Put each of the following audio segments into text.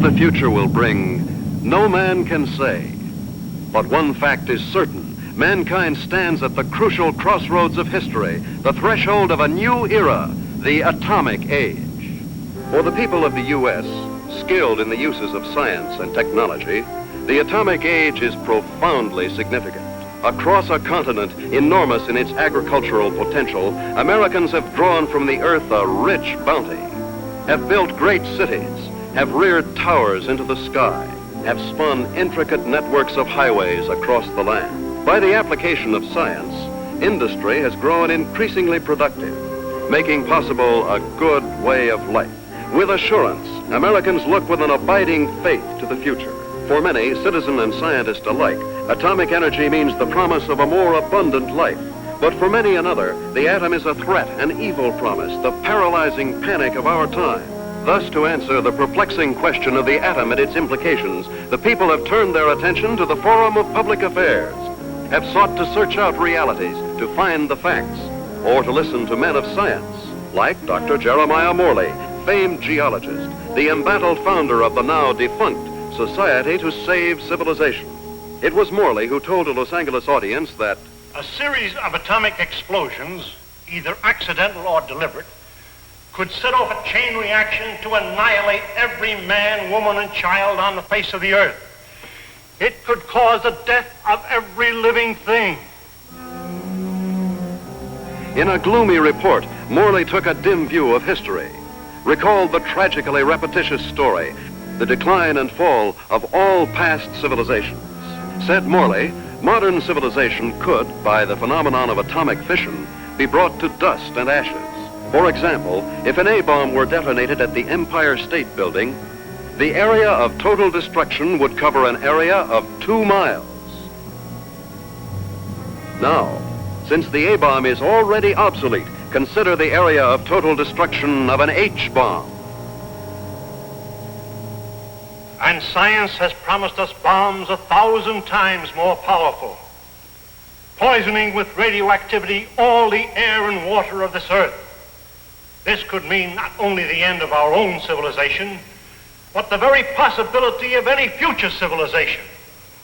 the future will bring, no man can say. But one fact is certain. Mankind stands at the crucial crossroads of history, the threshold of a new era, the atomic age. For the people of the U.S., skilled in the uses of science and technology, the atomic age is profoundly significant. Across a continent enormous in its agricultural potential, Americans have drawn from the earth a rich bounty, have built great cities, have reared towers into the sky, have spun intricate networks of highways across the land. By the application of science, industry has grown increasingly productive, making possible a good way of life. With assurance, Americans look with an abiding faith to the future. For many, citizen and scientist alike, atomic energy means the promise of a more abundant life. But for many another, the atom is a threat, an evil promise, the paralyzing panic of our time. Thus, to answer the perplexing question of the atom and its implications, the people have turned their attention to the forum of public affairs, have sought to search out realities, to find the facts, or to listen to men of science, like Dr. Jeremiah Morley, famed geologist, the embattled founder of the now defunct Society to Save Civilization. It was Morley who told a Los Angeles audience that a series of atomic explosions, either accidental or deliberate, could set off a chain reaction to annihilate every man, woman, and child on the face of the earth. It could cause the death of every living thing. In a gloomy report, Morley took a dim view of history, recalled the tragically repetitious story, the decline and fall of all past civilizations. Said Morley, modern civilization could, by the phenomenon of atomic fission, be brought to dust and ashes. For example, if an A-bomb were detonated at the Empire State Building, the area of total destruction would cover an area of 2 miles. Now, since the A-bomb is already obsolete, consider the area of total destruction of an H-bomb. And science has promised us bombs 1,000 times more powerful, poisoning with radioactivity all the air and water of this earth. This could mean not only the end of our own civilization, but the very possibility of any future civilization.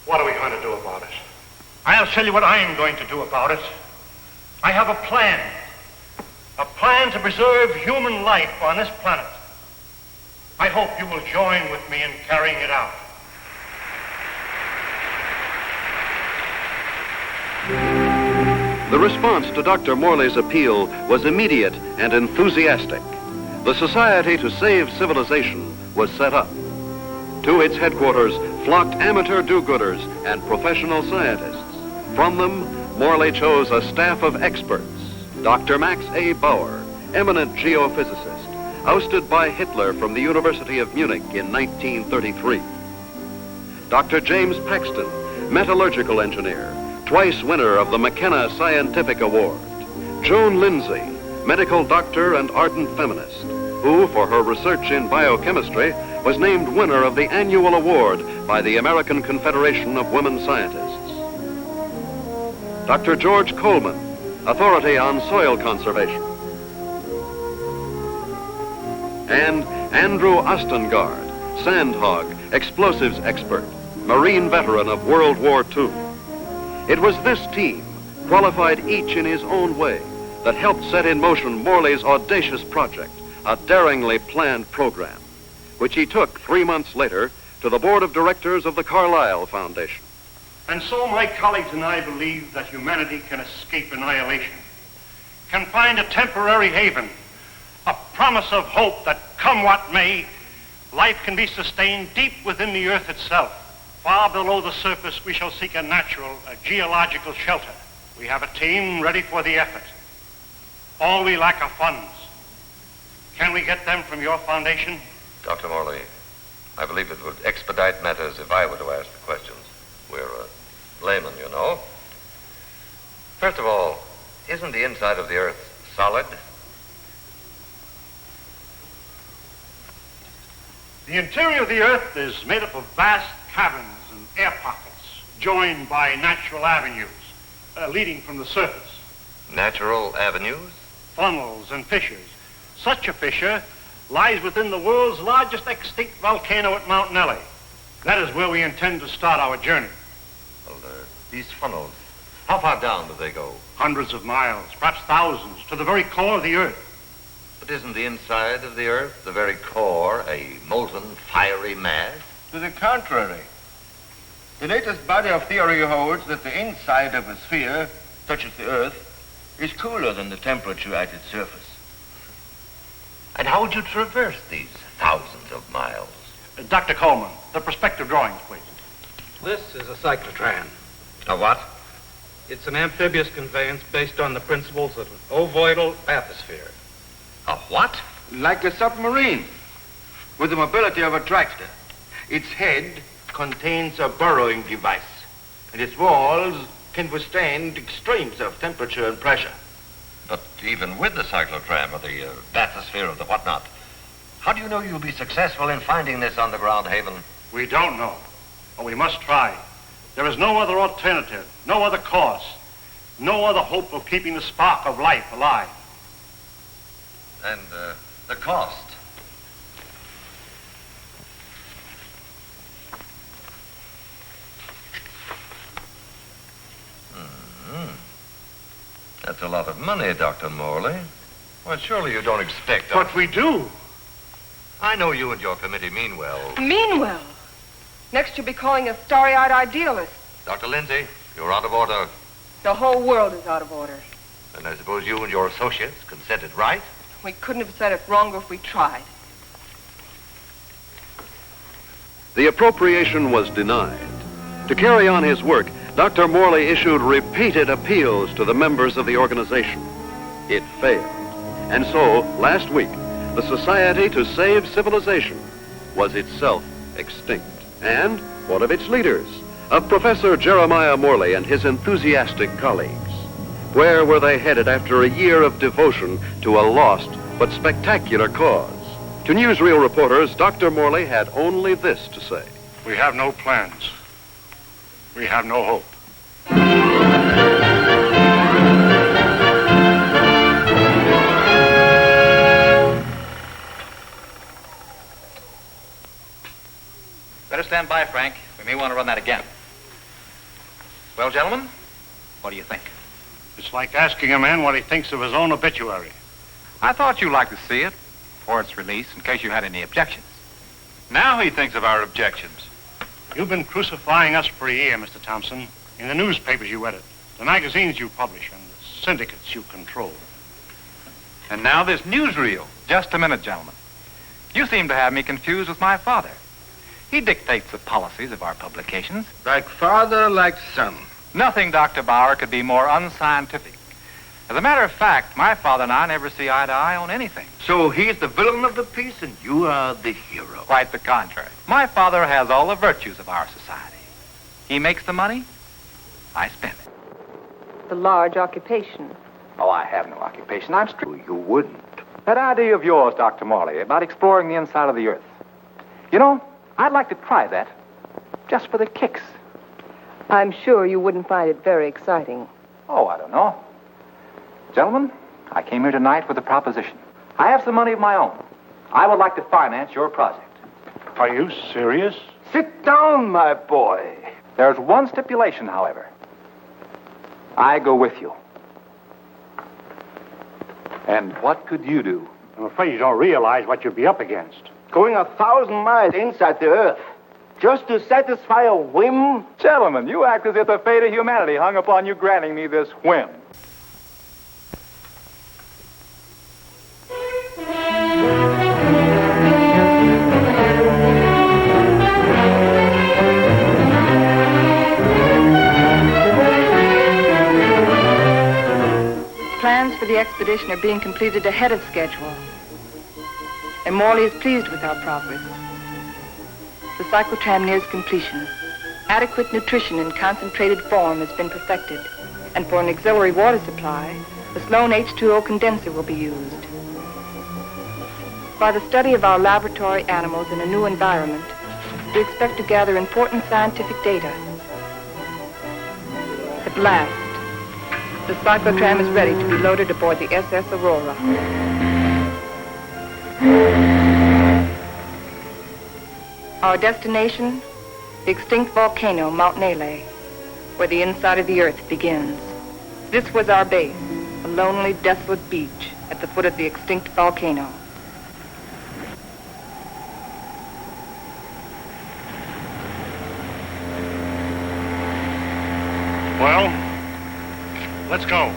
What are we going to do about it? I'll tell you what I'm going to do about it. I have a plan to preserve human life on this planet. I hope you will join with me in carrying it out. The response to Dr. Morley's appeal was immediate and enthusiastic. The Society to Save Civilization was set up. To its headquarters flocked amateur do-gooders and professional scientists. From them, Morley chose a staff of experts. Dr. Max A. Bauer, eminent geophysicist, ousted by Hitler from the University of Munich in 1933. Dr. James Paxton, metallurgical engineer, twice winner of the McKenna Scientific Award. Joan Lindsay, medical doctor and ardent feminist, who, for her research in biochemistry, was named winner of the annual award by the American Confederation of Women Scientists. Dr. George Coleman, authority on soil conservation. And Andrew Ostengard, sandhog, explosives expert, Marine veteran of World War II. It was this team, qualified each in his own way, that helped set in motion Morley's audacious project, a daringly planned program, which he took 3 months later to the board of directors of the Carlyle Foundation. And so my colleagues and I believe that humanity can escape annihilation, can find a temporary haven, a promise of hope that, come what may, life can be sustained deep within the earth itself. Far below the surface, we shall seek a natural, a geological shelter. We have a team ready for the effort. All we lack are funds. Can we get them from your foundation? Dr. Morley, I believe it would expedite matters if I were to ask the questions. We're laymen, you know. First of all, isn't the inside of the earth solid? The interior of the earth is made up of vast caverns and air pockets, joined by natural avenues leading from the surface. Natural avenues? Funnels and fissures. Such a fissure lies within the world's largest extinct volcano at Mount Nelly. That is where we intend to start our journey. Well, these funnels, how far down do they go? Hundreds of miles, perhaps thousands, to the very core of the Earth. But isn't the inside of the Earth, the very core, a molten, fiery mass? To the contrary. The latest body of theory holds that the inside of a sphere, such as the Earth, is cooler than the temperature at its surface. And how would you traverse these thousands of miles? Dr. Coleman, the perspective drawings, please. This is a cyclotram. A what? It's an amphibious conveyance based on the principles of an ovoidal bathysphere. A what? Like a submarine, with the mobility of a tractor. Its head contains a burrowing device, and its walls can withstand extremes of temperature and pressure. But even with the cyclotram or the bathysphere or the whatnot, how do you know you'll be successful in finding this underground haven? We don't know, but we must try. There is no other alternative, no other course, no other hope of keeping the spark of life alive. And the cost? That's a lot of money, Dr. Morley. Well, surely you don't expect... But we do. I know you and your committee mean well. Mean well? Next you'll be calling us starry-eyed idealists. Dr. Lindsay, you're out of order. The whole world is out of order. And I suppose you and your associates can set it right? We couldn't have said it wronger if we tried. The appropriation was denied. To carry on his work, Dr. Morley issued repeated appeals to the members of the organization. It failed. And so, last week, the Society to Save Civilization was itself extinct. And one of its leaders, of Professor Jeremiah Morley and his enthusiastic colleagues. Where were they headed after a year of devotion to a lost but spectacular cause? To newsreel reporters, Dr. Morley had only this to say. We have no plans. We have no hope. Better stand by, Frank. We may want to run that again. Well, gentlemen, what do you think? It's like asking a man what he thinks of his own obituary. I thought you'd like to see it for its release in case you had any objections. Now he thinks of our objections. You've been crucifying us for a year, Mr. Thompson, in the newspapers you edit, the magazines you publish, and the syndicates you control. And now this newsreel. Just a minute, gentlemen. You seem to have me confused with my father. He dictates the policies of our publications. Like father, like son. Nothing, Dr. Bauer, could be more unscientific. As a matter of fact, my father and I never see eye to eye on anything. So he's the villain of the piece and you are the hero. Quite the contrary. My father has all the virtues of our society. He makes the money, I spend it. The large occupation. Oh, I have no occupation. I'm You wouldn't. That idea of yours, Dr. Morley, about exploring the inside of the Earth. You know, I'd like to try that, just for the kicks. I'm sure you wouldn't find it very exciting. Oh, I don't know. Gentlemen, I came here tonight with a proposition. I have some money of my own. I would like to finance your project. Are you serious? Sit down, my boy. There's one stipulation, however. I go with you. And what could you do? I'm afraid you don't realize what you'd be up against. Going 1,000 miles inside the Earth, just to satisfy a whim? Gentlemen, you act as if the fate of humanity hung upon you granting me this whim. Plans for the expedition are being completed ahead of schedule. And Morley is pleased with our progress. The cyclotram nears completion. Adequate nutrition in concentrated form has been perfected. And for an auxiliary water supply, the Sloan H2O condenser will be used. By the study of our laboratory animals in a new environment, we expect to gather important scientific data. At last, the cyclotram is ready to be loaded aboard the SS Aurora. Our destination, the extinct volcano, Mount Nele, where the inside of the earth begins. This was our base, a lonely, desolate beach at the foot of the extinct volcano. Well, let's go.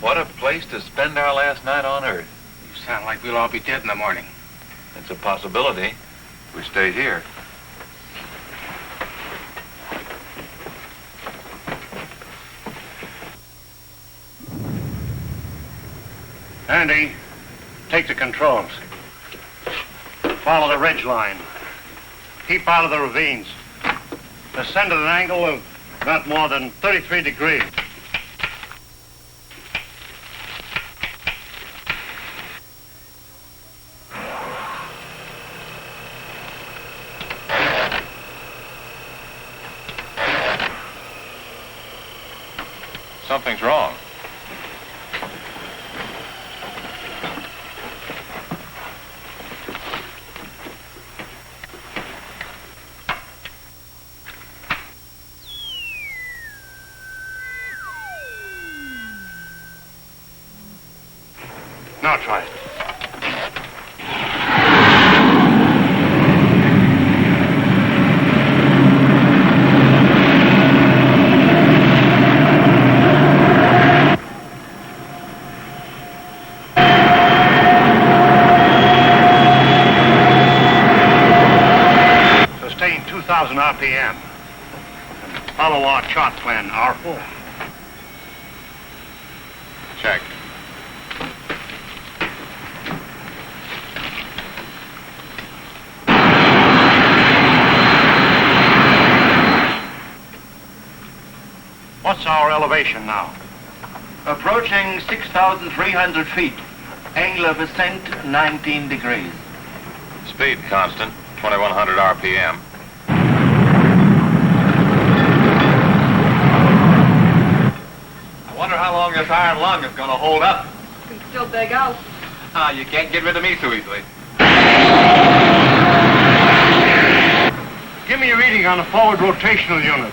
What a place to spend our last night on Earth. You sound like we'll all be dead in the morning. It's a possibility if we stay here. Andy, take the controls. Follow the ridge line. Keep out of the ravines. Descend at an angle of not more than 33 degrees. Something's wrong. Now try it. Sustain 2,000 RPM. Follow our chart plan, R4. Check. What's our elevation now? Approaching 6,300 feet. Angle of ascent, 19 degrees. Speed constant, 2,100 RPM. I wonder how long this iron lung is going to hold up. You can still beg out. Ah, you can't get rid of me so easily. Give me a reading on the forward rotational unit.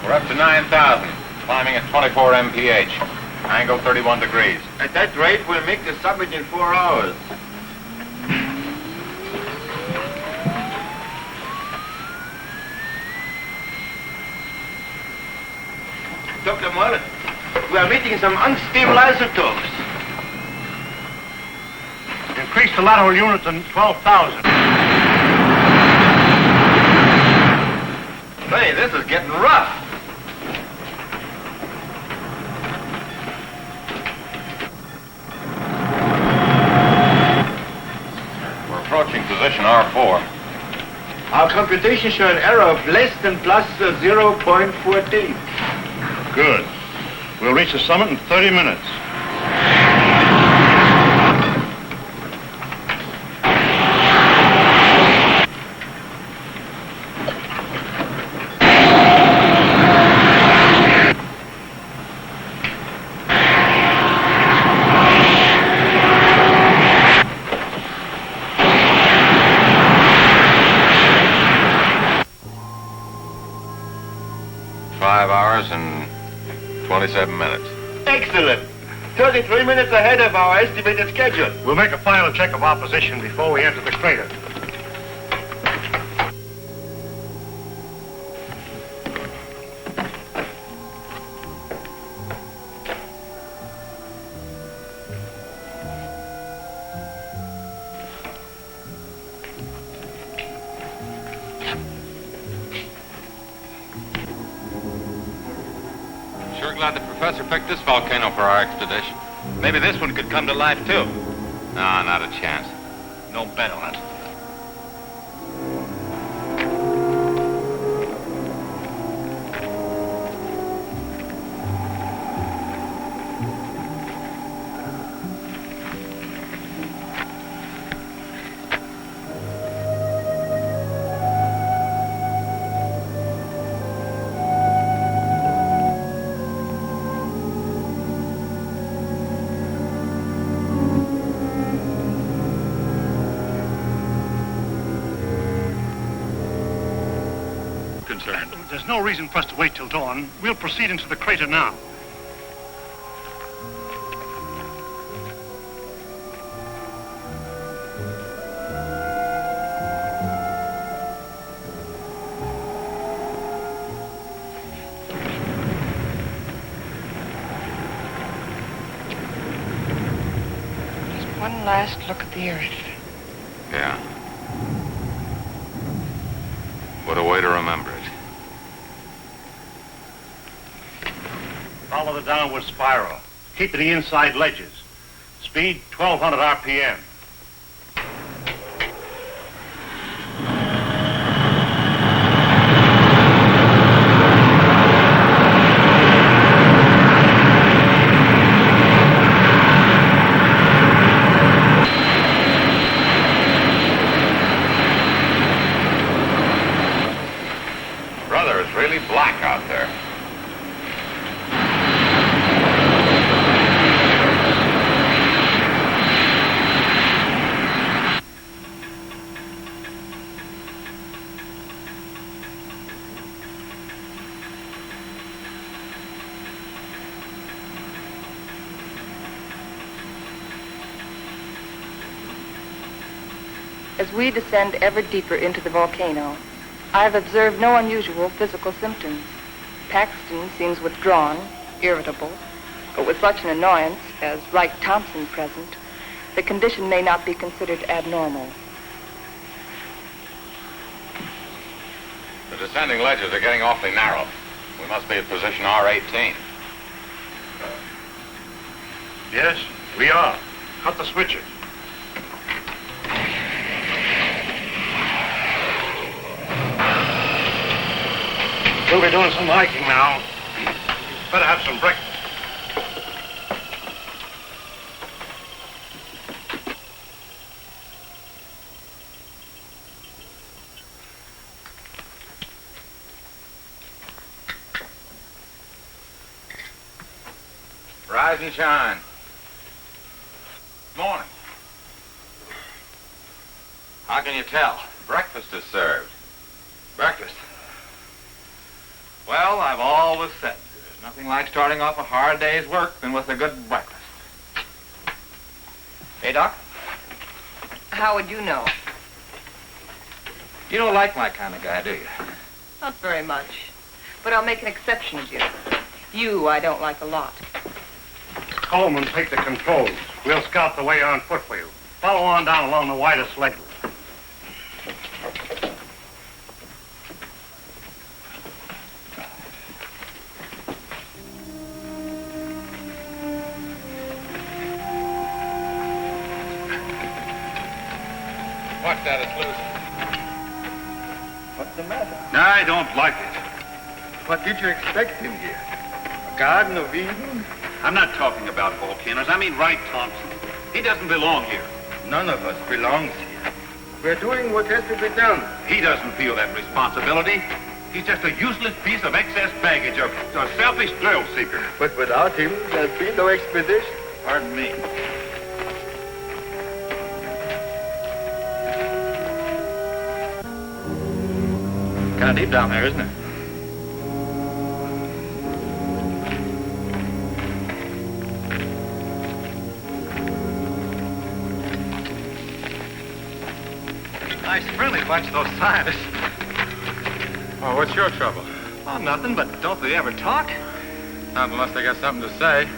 We're up to 9,000, climbing at 24 mph. Angle 31 degrees. At that rate, we'll make the summit in 4 hours. Dr. Morley, we are meeting some unstable isotopes. Increase the lateral unit to 12,000. Say, this is getting rough. We're approaching position R4. Our computations show an error of less than plus 0.14. Good. We'll reach the summit in 30 minutes. And 27 minutes. Excellent. 33 minutes ahead of our estimated schedule. We'll make a final check of our position before we enter the crater. Professor picked this volcano for our expedition. Maybe this one could come to life, too. No, not a chance. No bet on it. There's no reason for us to wait till dawn. We'll proceed into the crater now. Just one last look at the earth. Yeah. What a way to remember it. Follow the downward spiral. Keep to the inside ledges. Speed 1,200 RPM. Brother, it's really black out there. As we descend ever deeper into the volcano, I have observed no unusual physical symptoms. Paxton seems withdrawn, irritable, but with such an annoyance as Wright Thompson present, the condition may not be considered abnormal. The descending ledges are getting awfully narrow. We must be at position R18. Yes, we are. Cut the switches. We'll be doing some hiking now. Better have some breakfast. Rise and shine. Morning. How can you tell? Breakfast is served. Breakfast. Well, I've always said there's nothing like starting off a hard day's work than with a good breakfast. Hey, Doc? How would you know? You don't like my kind of guy, do you? Not very much. But I'll make an exception of you. You I don't like a lot. Coleman, take the controls. We'll scout the way on foot for you. Follow on down along the widest leg. Watch that, it's loose. What's the matter? I don't like it. What did you expect in here? A Garden of Eden? I'm not talking about volcanoes. I mean Wright Thompson. He doesn't belong here. None of us belongs here. We're doing what has to be done. He doesn't feel that responsibility. He's just a useless piece of excess baggage, a selfish thrill seeker. But without him, there'd be no expedition. Pardon me. Kind of deep down there, isn't it? Nice friendly bunch, those scientists. Oh, what's your trouble? Oh, nothing, but don't they ever talk? Not unless they got something to say.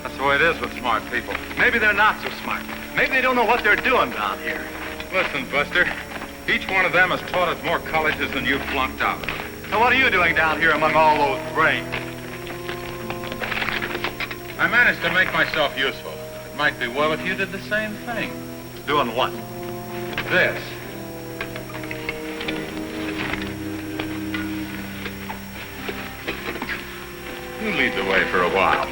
That's the way it is with smart people. Maybe they're not so smart. Maybe they don't know what they're doing down here. Listen, Buster. Each one of them has taught us more colleges than you flunked out. So what are you doing down here among all those brains? I managed to make myself useful. It might be well if you did the same thing. Doing what? This. You lead the way for a while.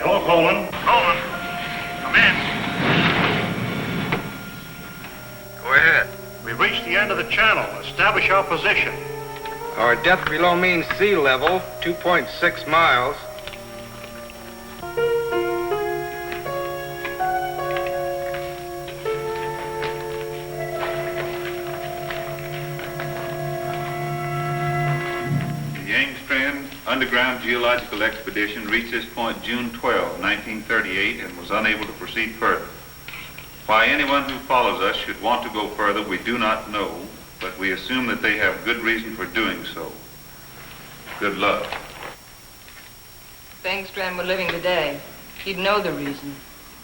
Hello, Coleman. Coleman, come in. Go ahead. We've reached the end of the channel. Establish our position. Our depth below mean sea level, 2.6 miles. The Angstrom Underground Geological Expedition reached this point June 12, 1938, and was unable to proceed further. Why anyone who follows us should want to go further, we do not know, but we assume that they have good reason for doing so. Good luck. If Engström were living today, he'd know the reason.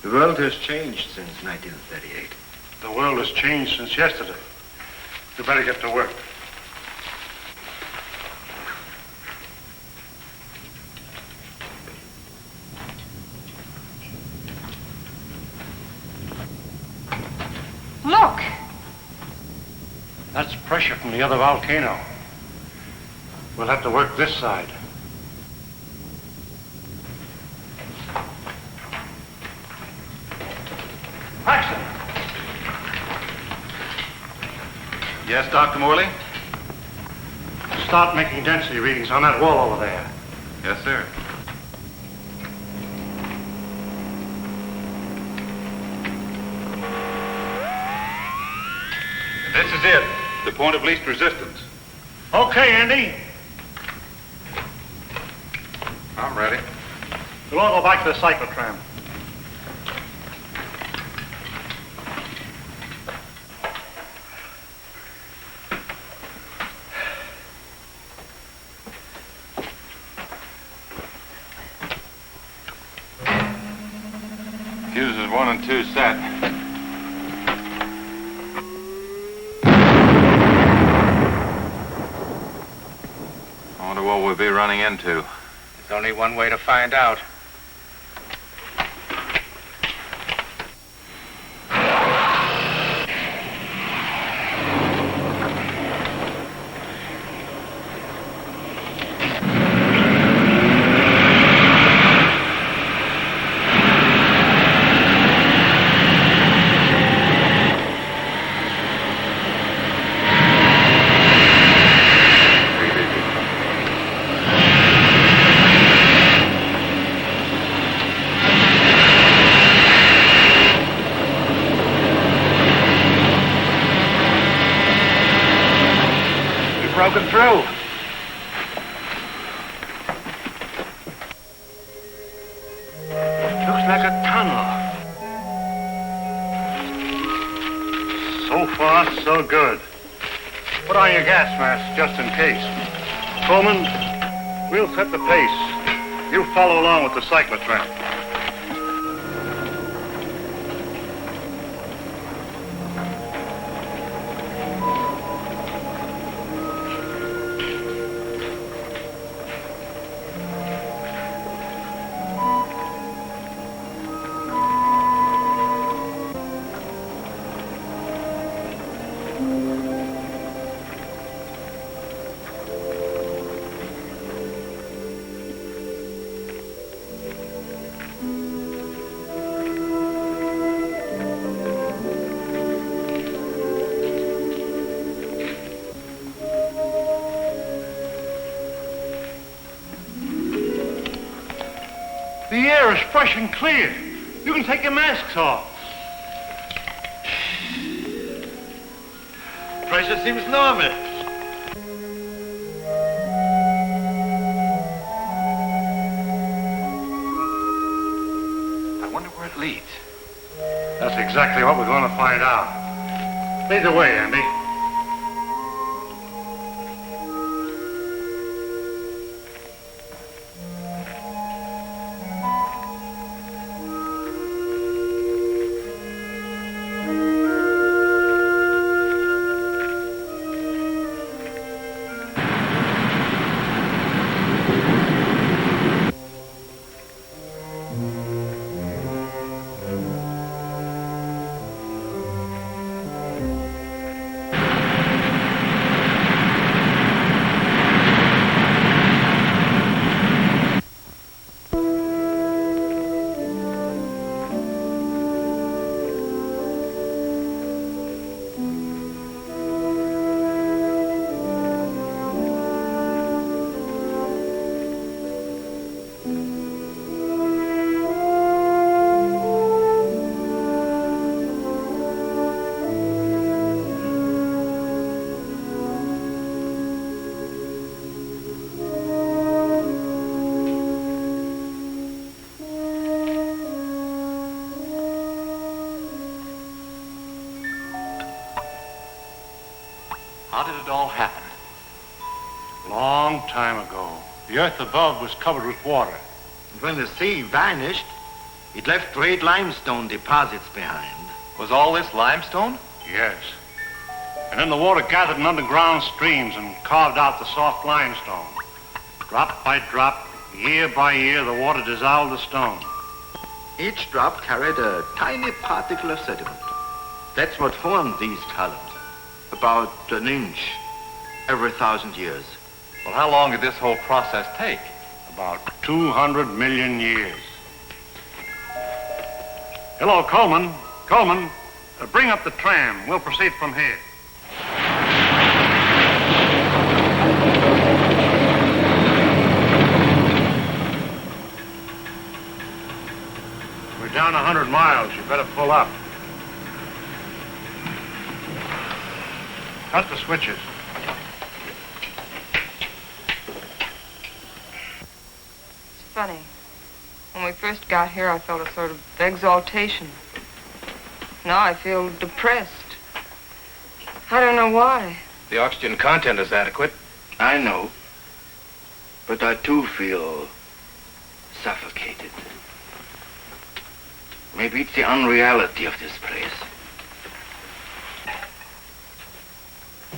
The world has changed since 1938. The world has changed since yesterday. You better get to work. Look! That's pressure from the other volcano. We'll have to work this side. Paxton! Yes, Dr. Morley? Start making density readings on that wall over there. Yes, sir. This is it, the point of least resistance. Okay, Andy. I'm ready. We'll all go back to the cyclotram. Fuses 1 and 2 set. I wonder what we'll be running into. There's only one way to find out. Broken through. Looks like a tunnel. So far, so good. Put on your gas mask just in case. Coleman, we'll set the pace. You follow along with the cyclotram. The air is fresh and clear. You can take your masks off. Pressure seems normal. I wonder where it leads. That's exactly what we're going to find out. Lead the way, Andy. How did it all happen? Long time ago, the earth above was covered with water. And when the sea vanished, it left great limestone deposits behind. Was all this limestone? Yes. And then the water gathered in underground streams and carved out the soft limestone. Drop by drop, year by year, the water dissolved the stone. Each drop carried a tiny particle of sediment. That's what formed these columns. About an inch every 1,000 years. Well, how long did this whole process take? About 200 million years. Hello, Coleman. Coleman, bring up the tram. We'll proceed from here. We're down 100 miles. You better pull up. Cut the switches. It's funny. When we first got here, I felt a sort of exaltation. Now I feel depressed. I don't know why. The oxygen content is adequate. I know. But I too feel suffocated. Maybe it's the unreality of this place.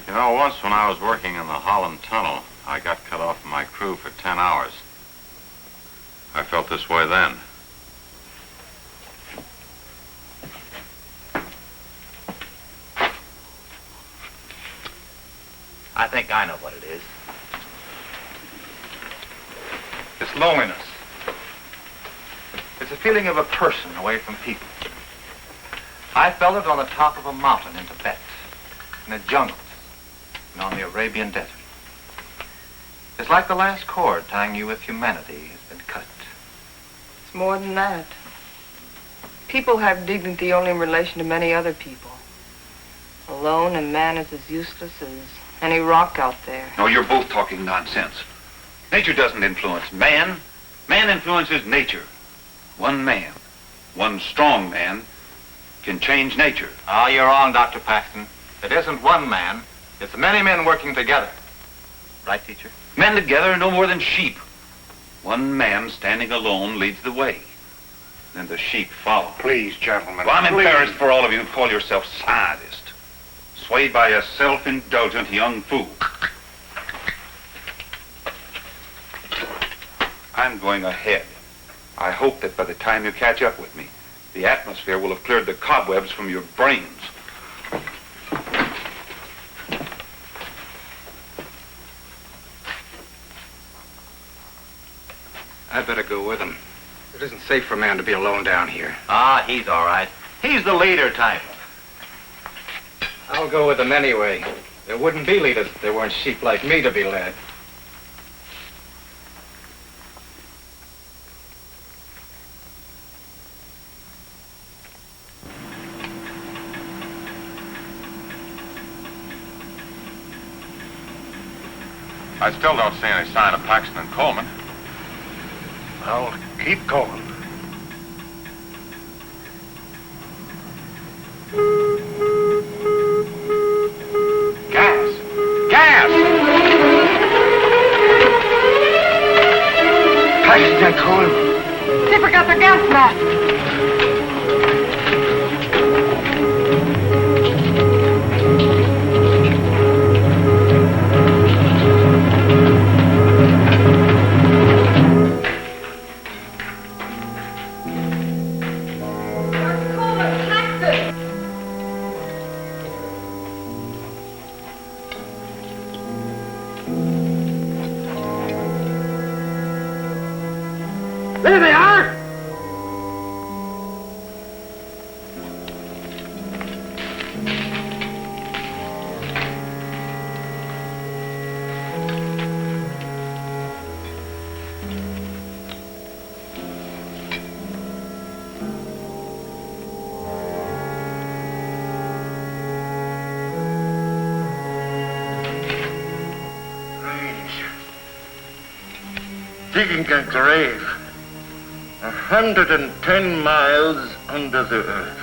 You know, once when I was working in the Holland Tunnel, I got cut off from my crew for 10 hours. I felt this way then. I think I know what it is. It's loneliness. It's a feeling of a person away from people. I felt it on the top of a mountain in Tibet, in the jungles, and on the Arabian desert. It's like the last cord tying you with humanity has been cut. It's more than that. People have dignity only in relation to many other people. Alone, a man is as useless as any rock out there. No, you're both talking nonsense. Nature doesn't influence man. Man influences nature. One man, one strong man, can change nature. Oh, you're wrong, Dr. Paxton. It isn't one man. It's many men working together. Right, teacher? Men together are no more than sheep. One man standing alone leads the way. Then the sheep follow. Please, gentlemen. Well, I'm please. embarrassed for all of you who call yourself scientists. Swayed by a self-indulgent young fool. I'm going ahead. I hope that by the time you catch up with me, the atmosphere will have cleared the cobwebs from your brains. I'd better go with him. It isn't safe for a man to be alone down here. Ah, he's all right. He's the leader type. I'll go with them anyway. There wouldn't be leaders if there weren't sheep like me to be led. I still don't see any sign of Paxton and Coleman. Well, keep going. Gas! Gas! Paxton and Coleman. They forgot their gas mask. There they are! Digging a grave 110 miles under the earth.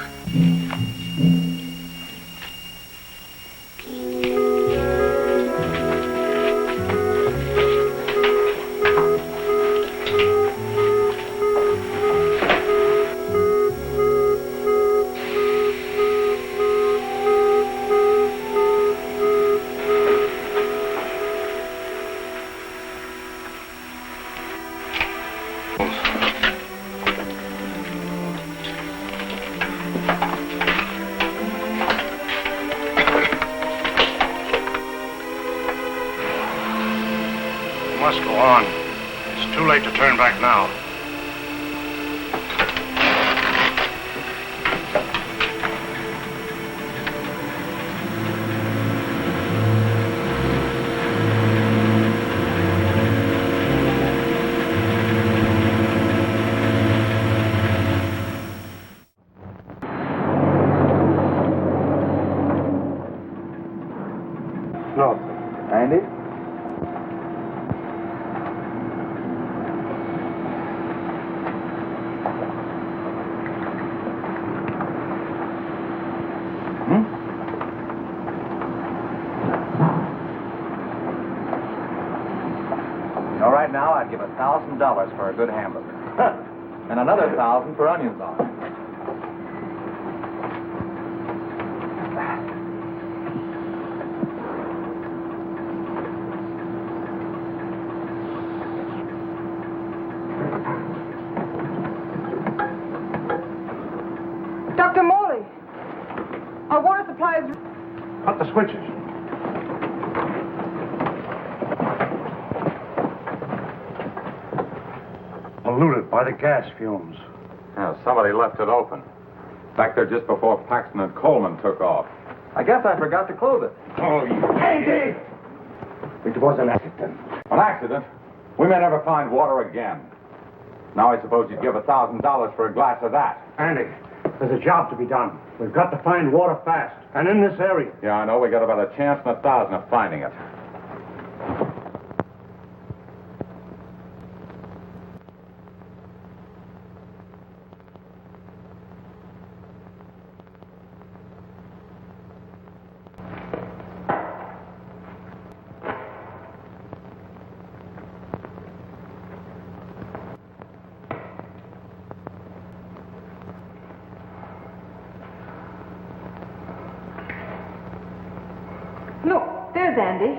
Go on. It's too late to turn back now. No. Andy? All right, now I'd give $1,000 for a good hamburger. And another 1,000 for onions on it. Dr. Morley, our water supply is... Cut the switches. Polluted by the gas fumes. Yeah, somebody left it open. Back there just before Paxton and Coleman took off. I guess I forgot to close it. Oh, you... Andy! It was an accident. An accident? We may never find water again. Now I suppose you'd give $1,000 for a glass of that. Andy, there's a job to be done. We've got to find water fast, and in this area. Yeah, I know. We got about a chance in 1,000 of finding it. Look, there's Andy.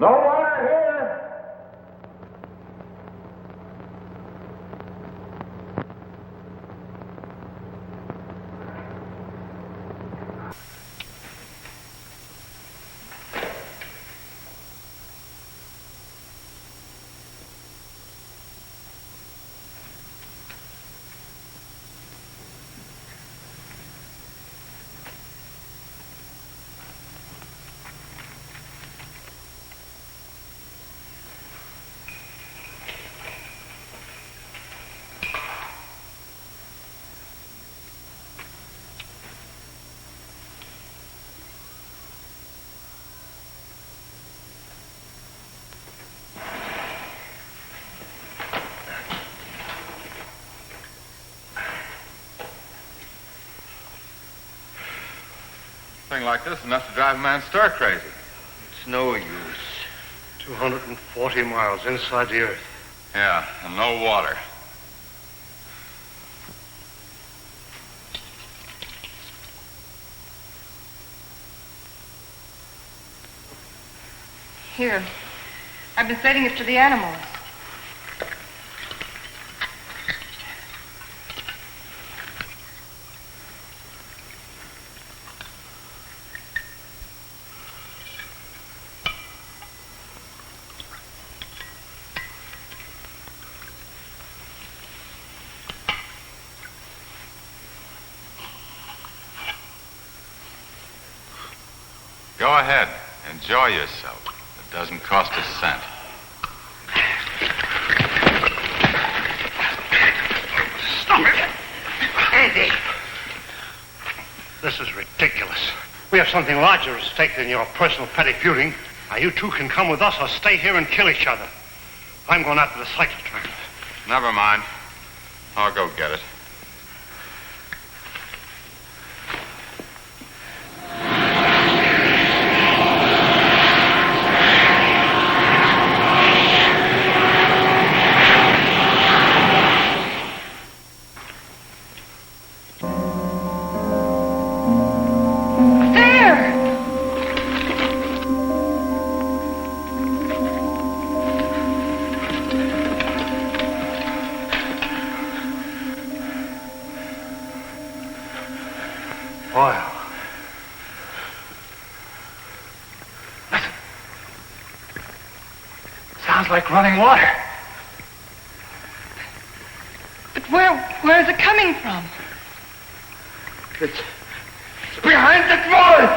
No water here! Thing like this is enough to drive a man stir crazy. It's no use. 240 miles inside the earth. Yeah, and no water. Here. I've been setting it for the animals. Go ahead. Enjoy yourself. It doesn't cost a cent. Stop it! Andy! This is ridiculous. We have something larger at stake than your personal petty feuding. Now, you two can come with us or stay here and kill each other. I'm going after the cyclotron. Never mind. I'll go get it. Oil. Listen. Sounds like running water. But where is it coming from? It's behind the wall!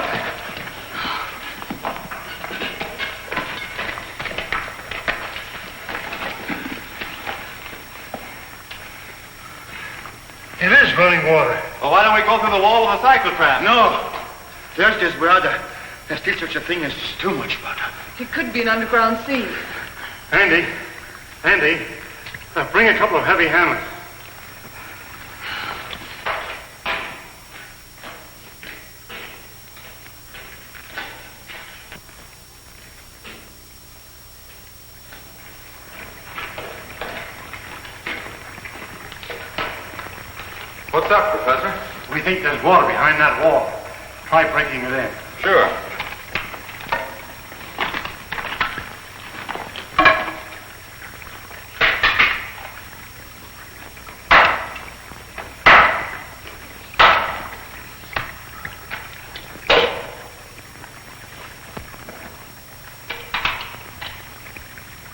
It is running water. Well, why don't we go through the wall of the cyclotron? No. There's this brother. There's still such a thing as too much water. It could be an underground sea. Andy, bring a couple of heavy hammers. What's up, Professor? We think there's water behind that wall. Try breaking it in. Sure.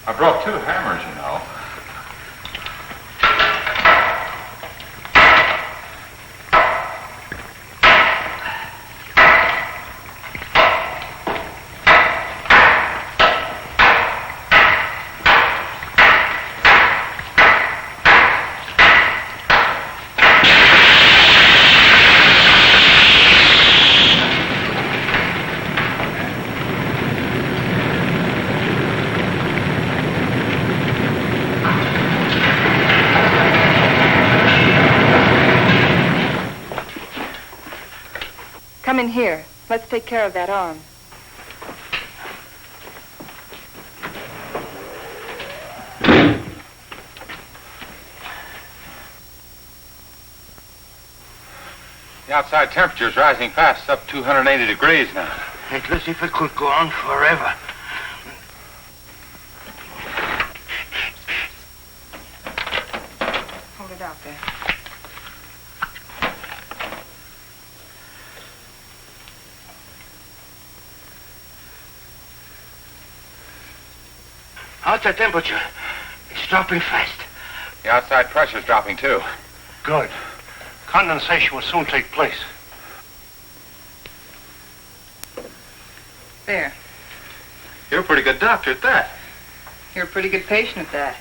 I brought 2 hammers, you know. Come in here. Let's take care of that arm. The outside temperature's rising fast. It's up 280 degrees now. It's as if it could go on forever. Hold it out there. Outside temperature. It's dropping fast. The outside pressure's dropping, too. Good. Condensation will soon take place. There. You're a pretty good doctor at that. You're a pretty good patient at that.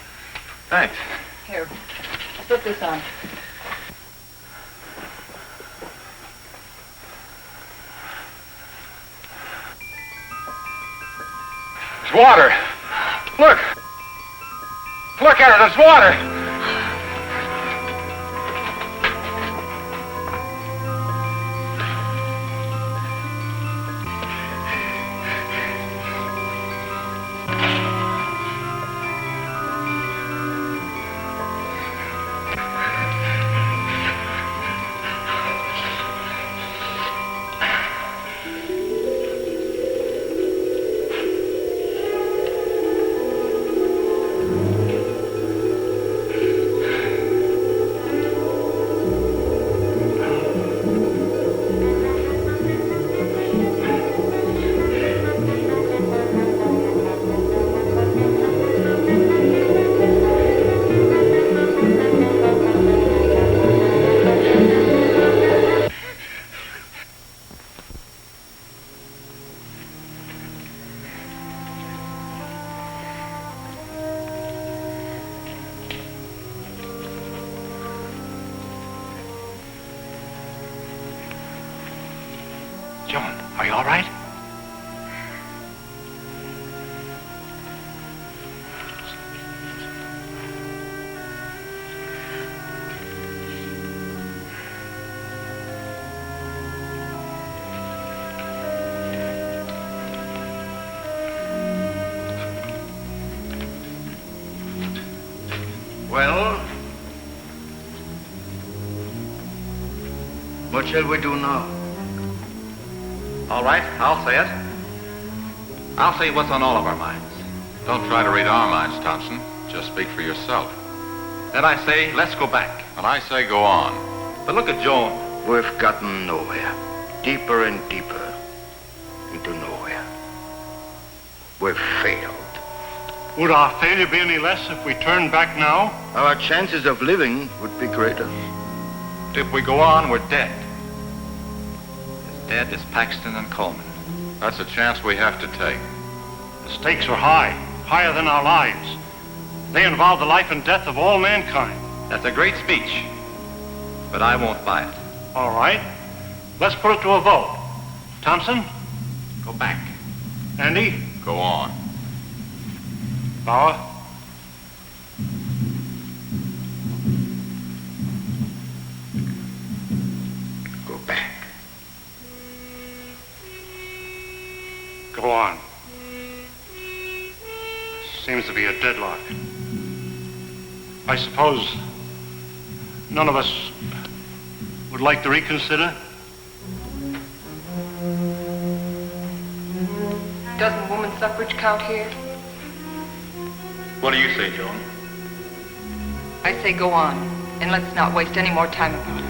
Thanks. Here, slip this on. It's water. Look. Look at it. It's water. Joan, are you all right? Well, what shall we do now? All right, I'll say it. I'll say what's on all of our minds. Don't try to read our minds, Thompson. Just speak for yourself. Then I say, let's go back. And I say go on. But look at Joan. We've gotten nowhere. Deeper and deeper into nowhere. We've failed. Would our failure be any less if we turned back now? Our chances of living would be greater. If we go on, we're dead. As dead as Paxton and Coleman. That's a chance we have to take. The stakes are high, higher than our lives. They involve the life and death of all mankind. That's a great speech, but I won't buy it. All right, let's put it to a vote. Thompson? Go back. Andy? Go on. Bauer? Go back. Go on. Seems to be a deadlock. I suppose none of us would like to reconsider? Doesn't woman suffrage count here? What do you say, Joan? I say go on, and let's not waste any more time about it.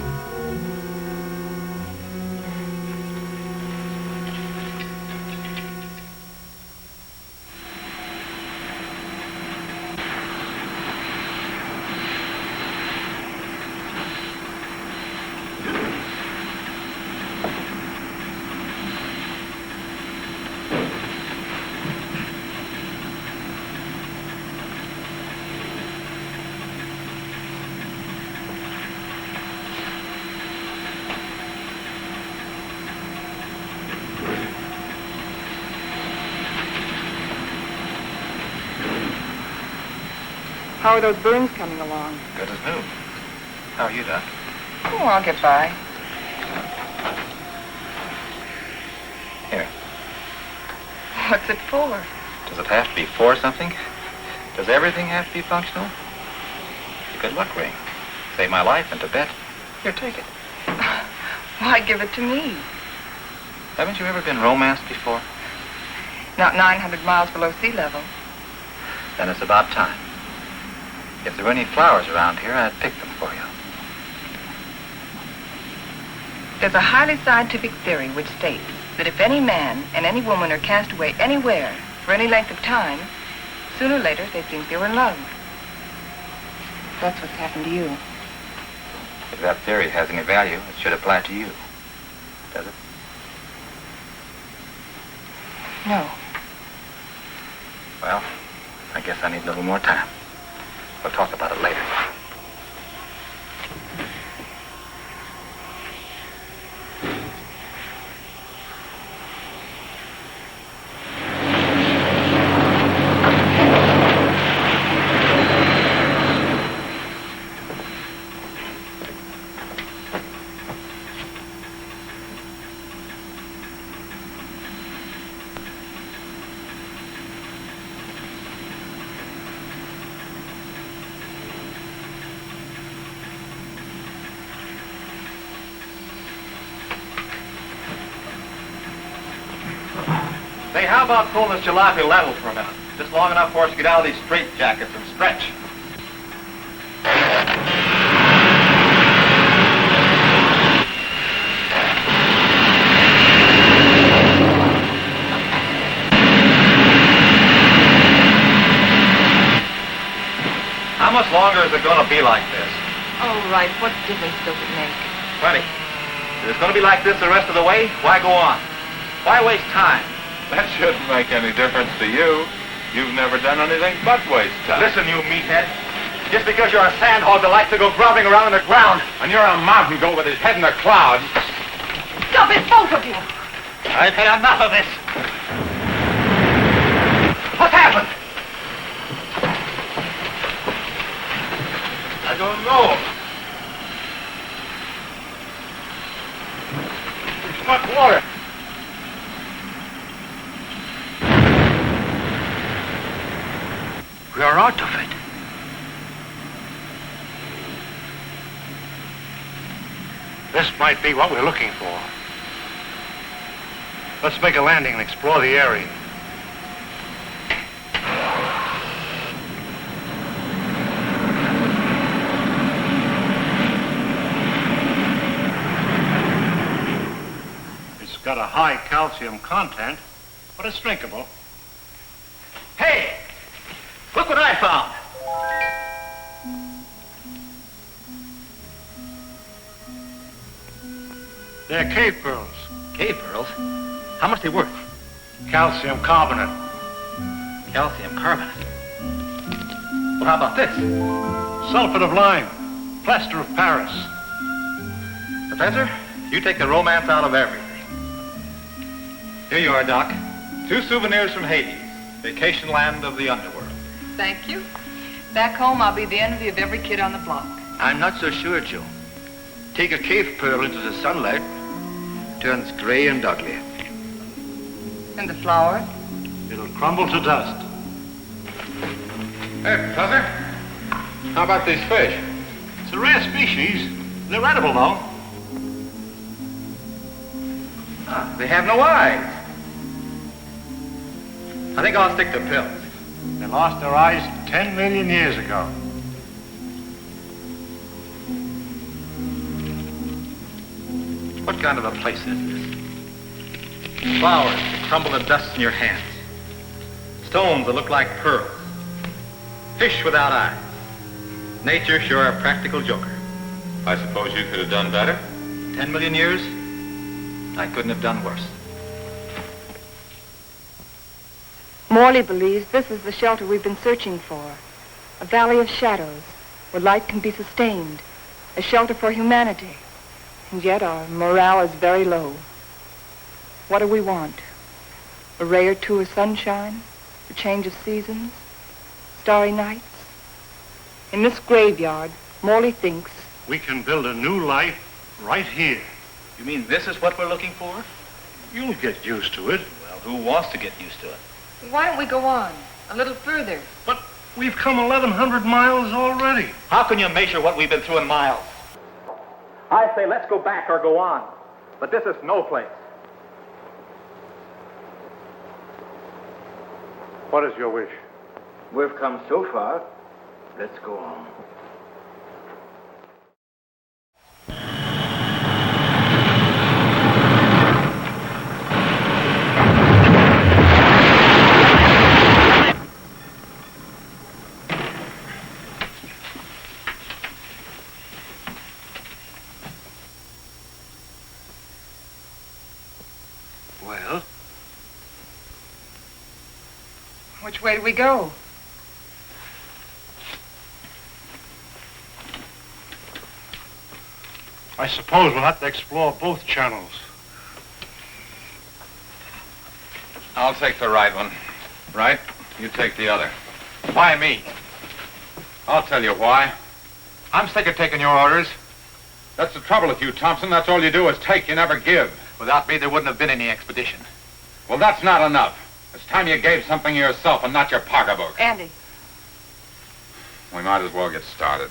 How are those burns coming along? Good as new. How are you, Doc? Oh, I'll get by. Here. What's it for? Does it have to be for something? Does everything have to be functional? It's a good luck ring. Saved my life in Tibet. Here, take it. Why give it to me? Haven't you ever been romanced before? Not 900 miles below sea level. Then it's about time. If there were any flowers around here, I'd pick them for you. There's a highly scientific theory which states that if any man and any woman are cast away anywhere for any length of time, sooner or later they think they were in love. That's what's happened to you. If that theory has any value, it should apply to you. Does it? No. Well, I guess I need a little more time. We'll talk about it later. Say, how about pulling this jalopy level for a minute? Just long enough for us to get out of these straitjackets and stretch. How much longer is it going to be like this? Oh, right. What difference does it make? Plenty. If it's going to be like this the rest of the way, why go on? Why waste time? That shouldn't make any difference to you. You've never done anything but waste time. Listen, you meathead. Just because you're a sandhog that likes to go grubbing around in the ground. And you're a mountain goat with his head in the clouds. Stop it, both of you! I've had enough of this. What happened? I don't know. It's not water. We are out of it. This might be what we're looking for. Let's make a landing and explore the area. It's got a high calcium content, but it's drinkable. Hey! Look what I found. They're cave pearls. Cave pearls? How much they worth? Calcium carbonate. Calcium carbonate. Well, how about this? Sulfate of lime. Plaster of Paris. Professor, you take the romance out of everything. Here you are, Doc. 2 souvenirs from Hades, vacation land of the underworld. Thank you. Back home, I'll be the envy of every kid on the block. I'm not so sure, Joe. Take a cave pearl into the sunlight, turns gray and ugly. And the flower? It'll crumble to dust. Hey, Professor. How about these fish? It's a rare species. They're edible, though. They have no eyes. I think I'll stick to pills. They lost their eyes 10 million years ago. What kind of a place is this? Flowers that crumble to dust in your hands. Stones that look like pearls. Fish without eyes. Nature sure a practical joker. I suppose you could have done better? 10 million years, I couldn't have done worse. Morley believes this is the shelter we've been searching for. A valley of shadows where light can be sustained. A shelter for humanity. And yet our morale is very low. What do we want? A ray or two of sunshine? A change of seasons? Starry nights? In this graveyard, Morley thinks we can build a new life right here. You mean this is what we're looking for? You'll get used to it. Well, who wants to get used to it? Why don't we go on? A little further. But we've come 1,100 miles already. How can you measure what we've been through in miles? I say let's go back or go on. But this is no place. What is your wish? We've come so far, let's go on. Well? which way do we go? I suppose we'll have to explore both channels. I'll take the right one. Right? You take the other. Why me? I'll tell you why. I'm sick of taking your orders. That's the trouble with you, Thompson. That's all you do is take, you never give. Without me, there wouldn't have been any expedition. Well, that's not enough. It's time you gave something yourself and not your pocketbook. Andy. We might as well get started.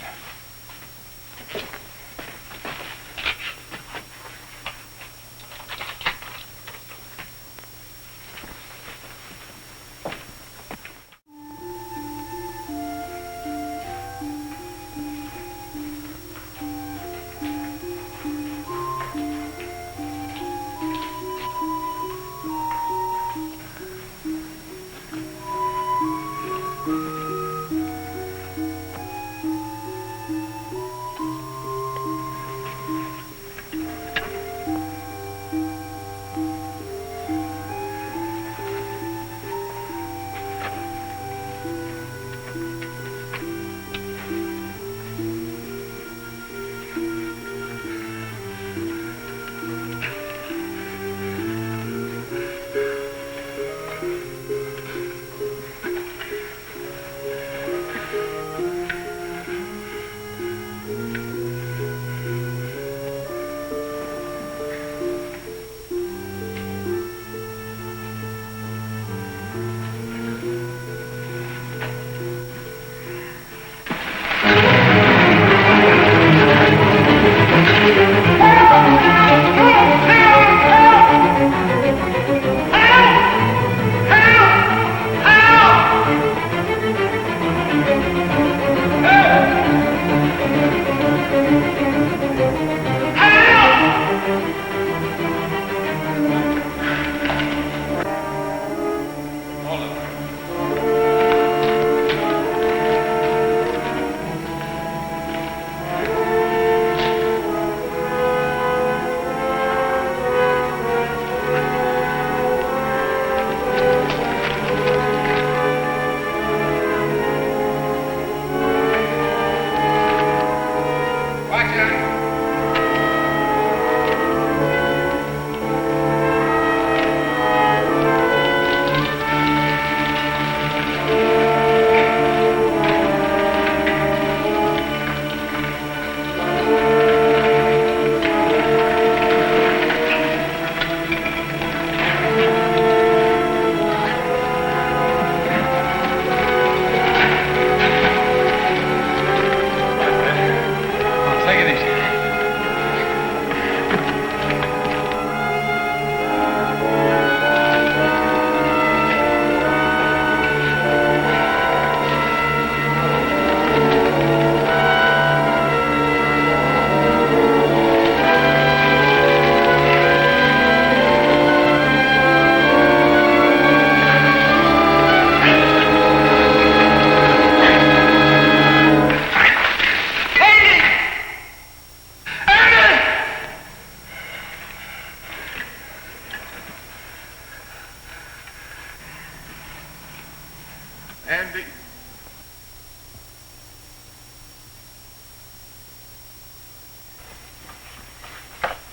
And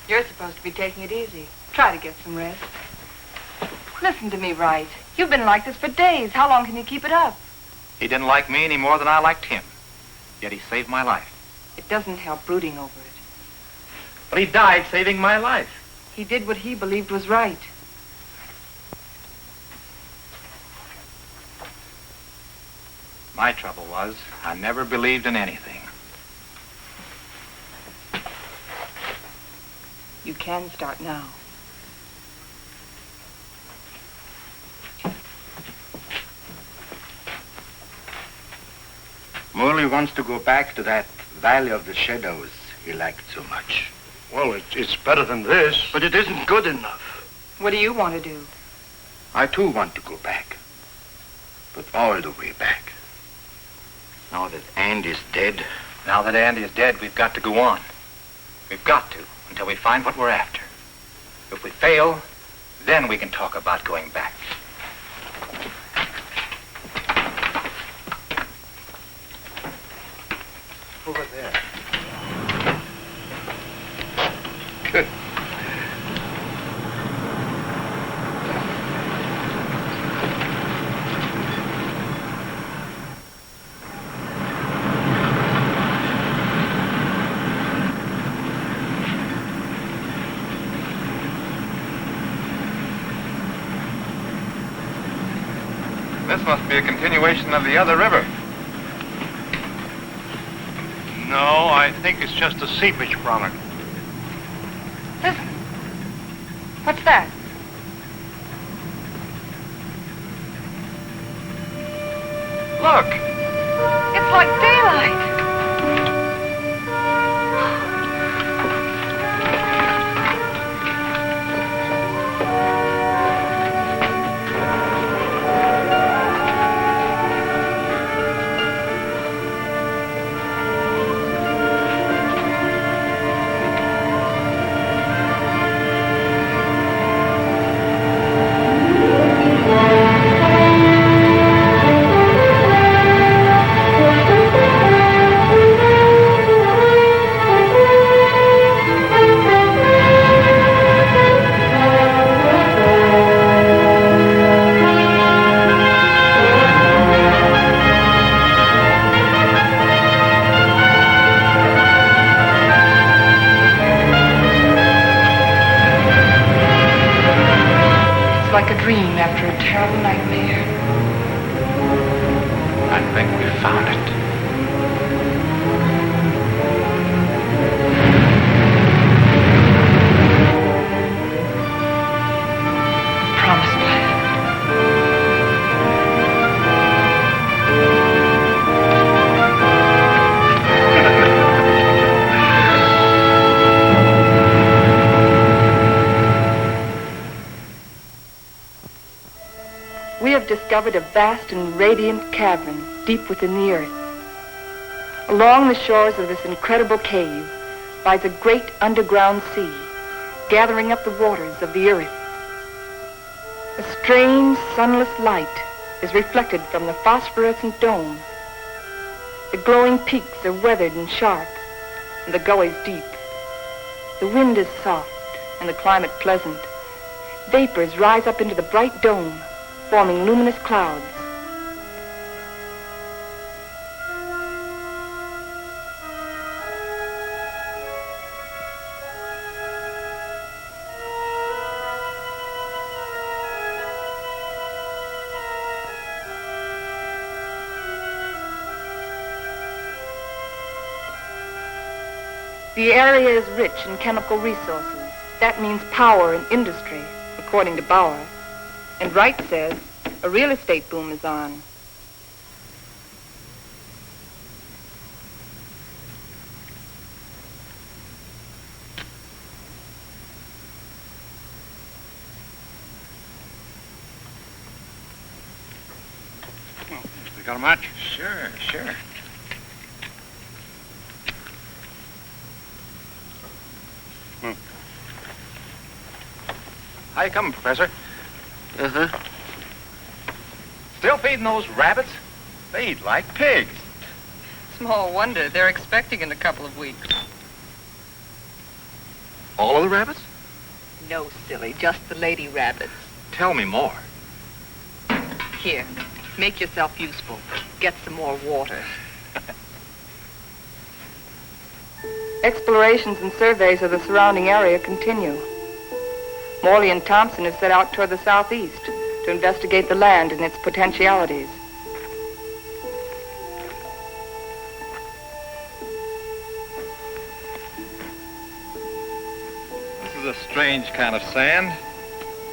You're supposed to be taking it easy. Try to get some rest. Listen to me, Wright. You've been like this for days. How long can you keep it up? He didn't like me any more than I liked him. Yet he saved my life. It doesn't help brooding over it. But he died saving my life. He did what he believed was right. My trouble was, I never believed in anything. You can start now. Morley wants to go back to that Valley of the Shadows he liked so much. Well, it's better than this. But it isn't good enough. What do you want to do? I too want to go back. But all the way back. Now that Andy's dead. Now that Andy is dead, we've got to go on. We've got to, until we find what we're after. If we fail, then we can talk about going back. Over there. Good. This must be a continuation of the other river. No, I think it's just a seepage from it. Listen. What's that? Look! It's like daylight. Like a dream after a terrible nightmare. I think we found it. Promised land. We have discovered a vast and radiant cavern deep within the earth. Along the shores of this incredible cave lies a great underground sea, gathering up the waters of the earth. A strange, sunless light is reflected from the phosphorescent dome. The glowing peaks are weathered and sharp, and the gullies deep. The wind is soft, and the climate pleasant. Vapors rise up into the bright dome, forming luminous clouds. The area is rich in chemical resources. That means power and industry, according to Bauer. And Wright says a real estate boom is on. You got a match? Sure. How you coming, Professor? Uh-huh. Still feeding those rabbits? They eat like pigs. Small wonder. They're expecting in a couple of weeks. All of the rabbits? No, silly. Just the lady rabbits. Tell me more. Here. Make yourself useful. Get some more water. Explorations and surveys of the surrounding area continue. Morley and Thompson have set out toward the southeast to investigate the land and its potentialities. This is a strange kind of sand.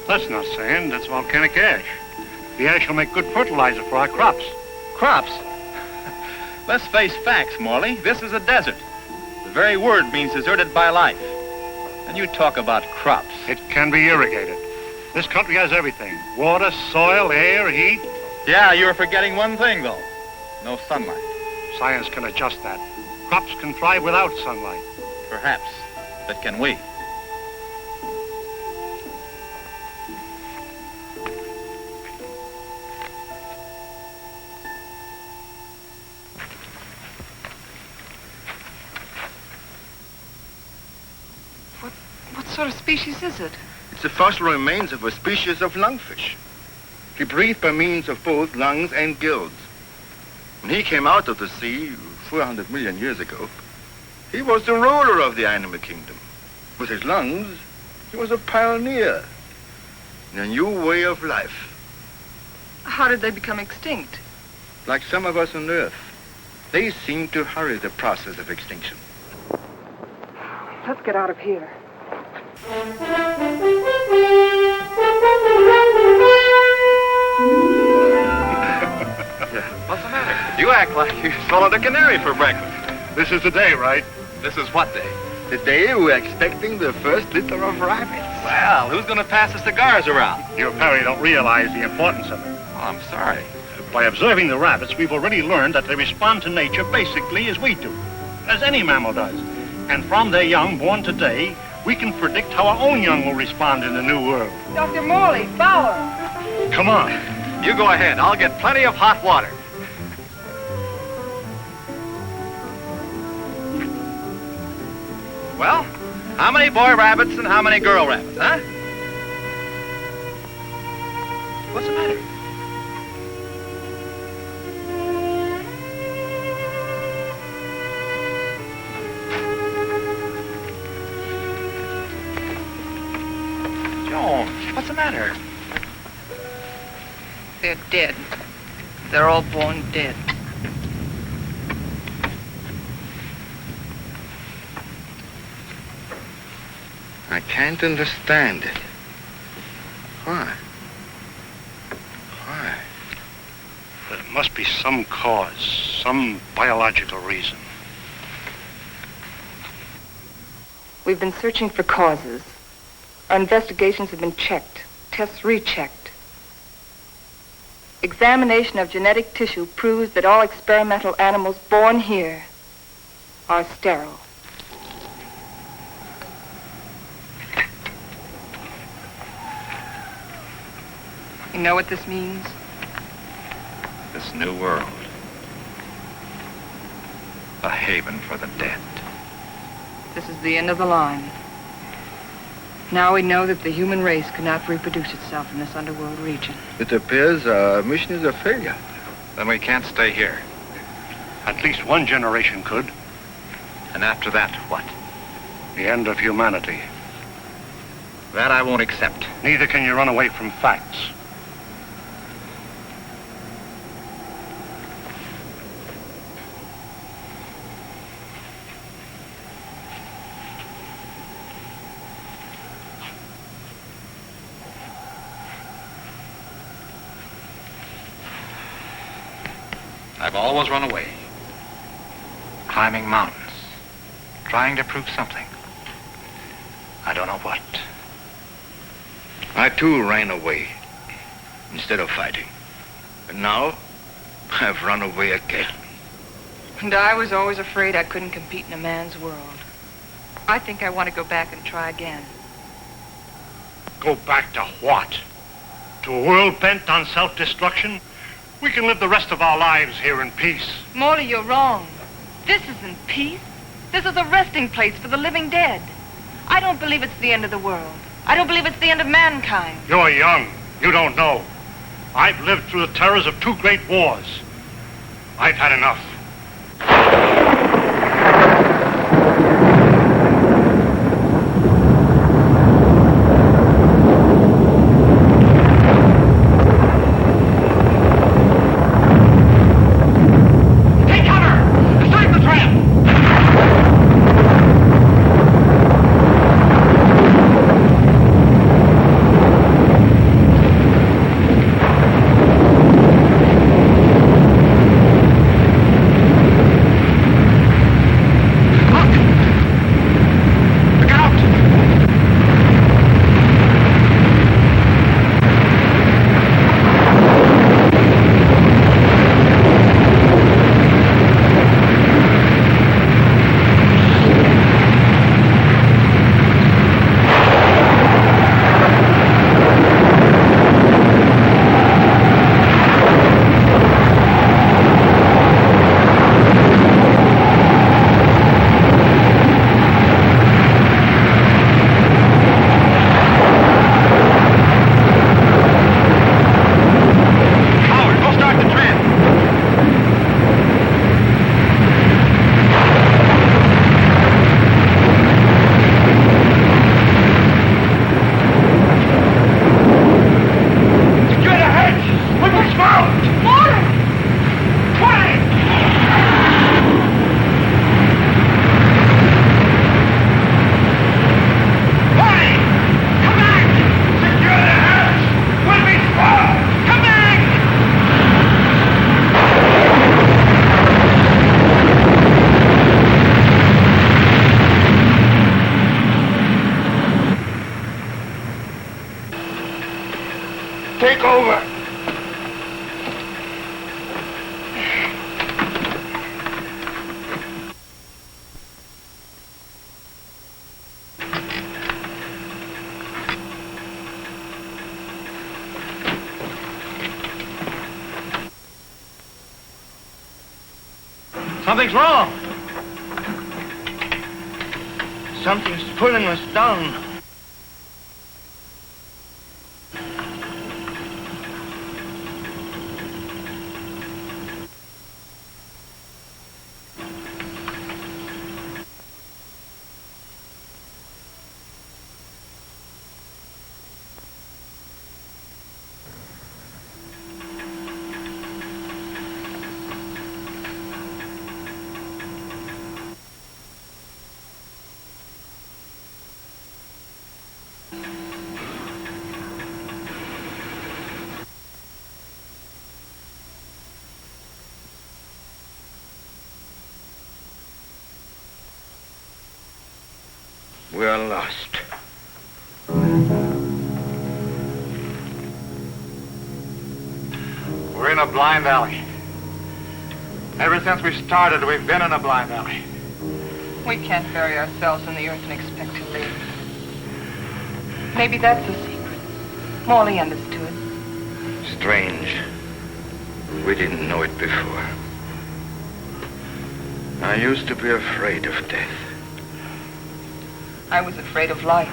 That's not sand, that's volcanic ash. The ash will make good fertilizer for our crops. Crops? Let's face facts, Morley. This is a desert. The very word means deserted by life. And you talk about crops. It can be irrigated. This country has everything. Water, soil, air, heat. Yeah, you're forgetting one thing, though. No sunlight. Science can adjust that. Crops can thrive without sunlight. Perhaps. But can we? What sort of species is it? It's the fossil remains of a species of lungfish. He breathed by means of both lungs and gills. When he came out of the sea 400 million years ago, he was the ruler of the animal kingdom. With his lungs, he was a pioneer in a new way of life. How did they become extinct? Like some of us on Earth, they seem to hurry the process of extinction. Let's get out of here. What's the matter? You act like you swallowed a canary for breakfast. This is the day, right? This is what day? The day we're expecting the first litter of rabbits. Well, who's going to pass the cigars around? You apparently don't realize the importance of it. Oh, I'm sorry. By observing the rabbits, we've already learned that they respond to nature basically as we do, as any mammal does. And from their young born today, we can predict how our own young will respond in the new world. Dr. Morley, Fowler. Come on. You go ahead. I'll get plenty of hot water. Well, how many boy rabbits and how many girl rabbits, huh? What's the matter? Joan, what's the matter? They're dead. They're all born dead. I can't understand it. Why? Why? There must be some cause, some biological reason. We've been searching for causes. Our investigations have been checked, tests rechecked. Examination of genetic tissue proves that all experimental animals born here are sterile. You know what this means? This new world. A haven for the dead. This is the end of the line. Now we know that the human race cannot reproduce itself in this underworld region. It appears our mission is a failure. Then we can't stay here. At least one generation could. And after that, what? The end of humanity. That I won't accept. Neither can you run away from facts. I've always run away. Climbing mountains. Trying to prove something. I don't know what. I too ran away instead of fighting. And now I've run away again. And I was always afraid I couldn't compete in a man's world. I think I want to go back and try again. Go back to what? To a world bent on self-destruction? We can live the rest of our lives here in peace. Morley, you're wrong. This isn't peace. This is a resting place for the living dead. I don't believe it's the end of the world. I don't believe it's the end of mankind. You're young. You don't know. I've lived through the terrors of 2 great wars. I've had enough. Take over. Something's wrong. Something's pulling us down. We are lost. We're in a blind alley. Ever since we started, we've been in a blind alley. We can't bury ourselves in the earth and expect to live. Maybe that's the secret. Morley understood. Strange. We didn't know it before. I used to be afraid of death. I was afraid of life.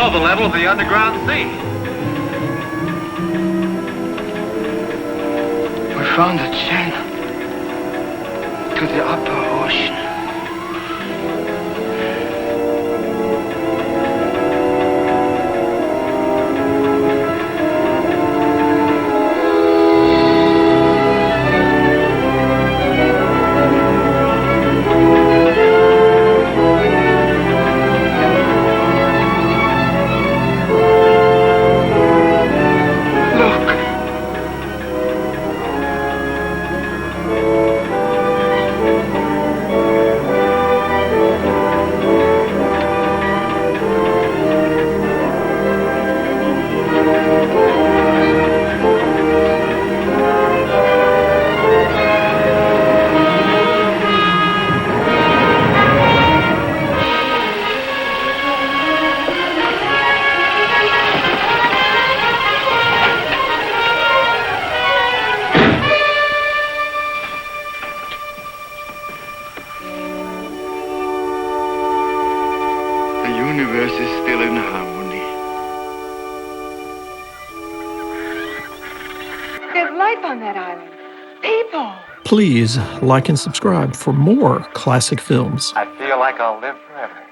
below the level of the underground sea. We found a channel to the upper ocean. Please like and subscribe for more classic films. I feel like I'll live forever.